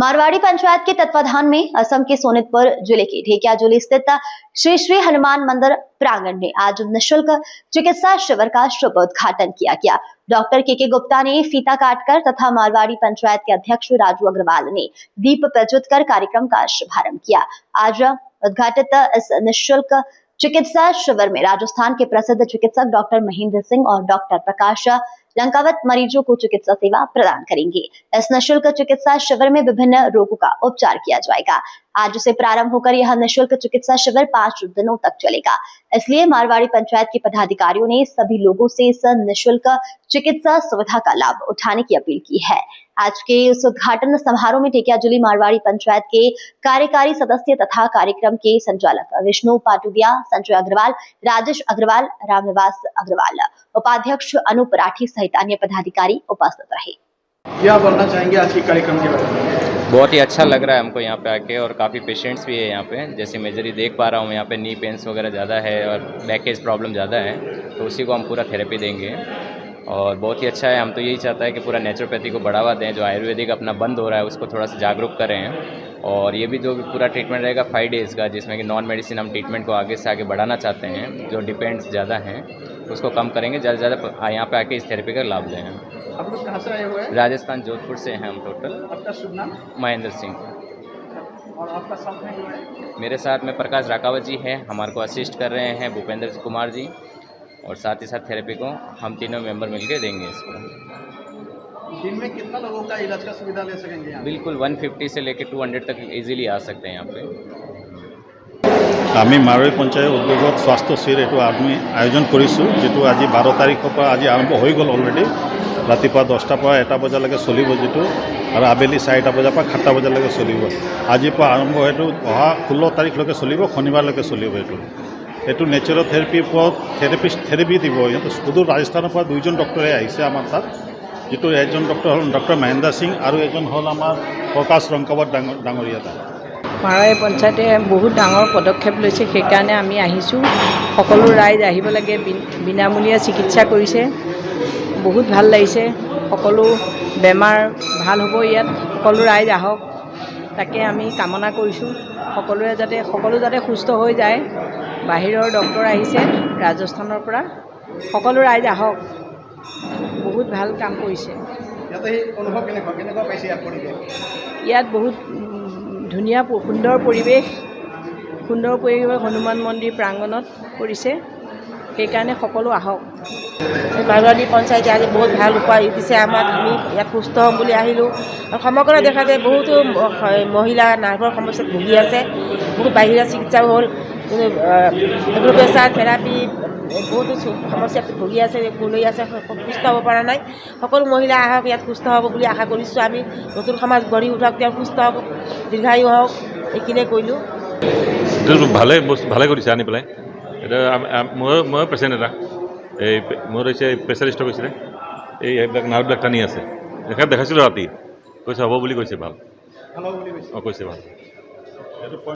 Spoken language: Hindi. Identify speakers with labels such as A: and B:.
A: मारवाड़ी पंचायत के तत्वाधान में असम के सोनितपुर जिले के ढेकियाजुली स्थित श्री श्री हनुमान मंदिर प्रांगण में आज निःशुल्क चिकित्सा शिविर का शुभ उद्घाटन किया गया। डॉक्टर के गुप्ता ने फीता काटकर तथा मारवाड़ी पंचायत के अध्यक्ष राजू अग्रवाल ने दीप प्रज्वलित कर कार्यक्रम का शुभारंभ किया। आज उद्घाटित इस निःशुल्क चिकित्सा शिविर में राजस्थान के प्रसिद्ध चिकित्सक डॉक्टर महेंद्र सिंह और डॉक्टर प्रकाश लंकावत मरीजों को चिकित्सा सेवा प्रदान करेंगे। इस निःशुल्क चिकित्सा शिविर में विभिन्न रोगों का उपचार किया जाएगा। आज से प्रारंभ होकर यह निःशुल्क चिकित्सा शिविर 5 दिनों तक चलेगा। इसलिए मारवाड़ी पंचायत के पदाधिकारियों ने सभी लोगों से इस निःशुल्क चिकित्सा सुविधा का लाभ उठाने की अपील की है। आज के इस उद्घाटन समारोह में ढेकियाजुली मारवाड़ी पंचायत के कार्यकारी सदस्य तथा कार्यक्रम के संचालक विष्णु पाटुदिया, संजय अग्रवाल, राजेश अग्रवाल, रामनिवास अग्रवाल, उपाध्यक्ष अनूप राठी सहित अन्य पदाधिकारी उपस्थित रहे।
B: क्या बोलना चाहेंगे आज के कार्यक्रम के बारे में?
C: बहुत ही अच्छा लग रहा है हमको यहाँ पे आके, और काफ़ी पेशेंट्स भी है यहाँ पे। जैसे मेजरली देख पा रहा हूँ यहाँ पे नी पेन्स वगैरह ज़्यादा है और बैक केस प्रॉब्लम ज़्यादा है, तो उसी को हम पूरा थेरेपी देंगे। और बहुत ही अच्छा है। हम तो यही चाहता है कि पूरा नेचुरोपैथी को बढ़ावा दें, जो आयुर्वेदिक अपना बंद हो रहा है उसको थोड़ा सा जागरूक करें। और ये भी जो भी पूरा ट्रीटमेंट रहेगा 5 डेज़ का, जिसमें कि नॉन मेडिसिन हम ट्रीटमेंट को आगे से आगे बढ़ाना चाहते हैं। जो डिपेंड्स ज़्यादा हैं उसको कम करेंगे, ज़्यादा से ज़्यादा यहाँ पे आके इस थेरेपी का लाभ लें।
B: आप लोग कहाँ से आए हुए हैं?
C: राजस्थान जोधपुर से हैं हम टोटल।
B: आपका शुभ नाम?
C: महेंद्र सिंह।
B: और आपका साथ में जो है?
C: मेरे साथ में प्रकाश राकावत जी हैं, हमारे को असिस्ट कर रहे हैं भूपेंद्र कुमार जी, और साथ ही साथ थेरेपी को हम तीनों मेंबर मिलकर देंगे इसको।
B: दिन में कितना लोगों का इलाज का सुविधा ले सकेंगे यहाँ?
C: बिल्कुल 150 से लेकर 200 तक इजीली आ सकते हैं यहाँ पे।
D: আমি মাৰৱাৰী পঞ্চায়ত উদ্যোগত স্বাস্থ্য শিবিৰ এইটো আমি আয়োজন কৰিছোঁ, যিটো আজি 12 তাৰিখৰ পৰা আজি আৰম্ভ হৈ গ'ল অলৰেডি। ৰাতিপুৱা 10টাৰ পৰা 1টা বজালৈকে চলিব যিটো, আৰু আবেলি 4টা বজাৰ পৰা 7টা বজালৈকে চলিব। আজিৰ পৰা আৰম্ভ এইটো অহা 16 তাৰিখলৈকে চলিব, শনিবাৰলৈকে চলিব। এইটো নেচাৰেল থেৰাপিৰ ওপৰত থেৰাপি দিব। ইহঁতে সুদূৰ ৰাজস্থানৰ পৰা 2জন ডক্টৰে আহিছে আমাৰ তাত, যিটো এজন ডক্টৰ হ'ল ডক্টৰ মহেন্দ্ৰ সিং আৰু এজন হ'ল আমাৰ প্ৰকাশ লংকাৱত ডাঙৰীয়া।
E: মাৰৱাৰী পঞ্চায়তে বহুত ডাঙৰ পদক্ষেপ লৈছে, সেইকাৰণে আমি আহিছোঁ। সকলো ৰাইজ আহিব লাগে, বিনামূলীয়া চিকিৎসা কৰিছে, বহুত ভাল লাগিছে। সকলো বেমাৰ ভাল হ'ব ইয়াত, সকলো ৰাইজ আহক তাকে আমি কামনা কৰিছোঁ। সকলো যাতে সুস্থ হৈ যায়। বাহিৰৰ ডক্টৰ আহিছে ৰাজস্থানৰ পৰা, সকলো ৰাইজ আহক, বহুত ভাল কাম কৰিছে। ইয়াত বহুত ধুনীয়া সুন্দৰ পৰিৱেশ হনুমান মন্দিৰ প্ৰাংগণত কৰিছে, সেইকাৰণে সকলো আহক।
F: মাৰৱাৰী পঞ্চায়তে আজি বহুত ভাল উপায় দিছে আমাক। আমি ইয়াত সুস্থ হ'ম বুলি আহিলোঁ। আৰু সমগ্ৰ দেশতে বহুতো মহিলা নাৰ্ভৰ সমস্যাত ভুগি আছে, বহুত বাহিৰা চিকিৎসাও হ'ল, কিন্তু প্ৰেছাৰ থেৰাপি বহুতো সমস্যাত ভুগি আছে, লৈ আছে, সুস্থ হ'ব পৰা নাই। সকলো মহিলা আহক, ইয়াত সুস্থ হ'ব বুলি আশা কৰিছোঁ আমি। নতুন সমাজ গঢ়ি উঠক, তেওঁ সুস্থ হ'ব, দীৰ্ঘায়ু হওক, এইখিনিয়ে কৰিলোঁ।
G: ভালে কৰিছে আনি পেলাই। এতিয়া মই পেচেণ্ট এটা, এই মোৰ হৈছে প্ৰেছাৰ ষ্ট্ৰক হৈছিলে, এইবিলাক নাৰ্ভবিলাক টানি আছে। দেখাইছিলোঁ ৰাতি, কৈছে হ'ব বুলি কৈছে, ভাল। অঁ কৈছে ভাল।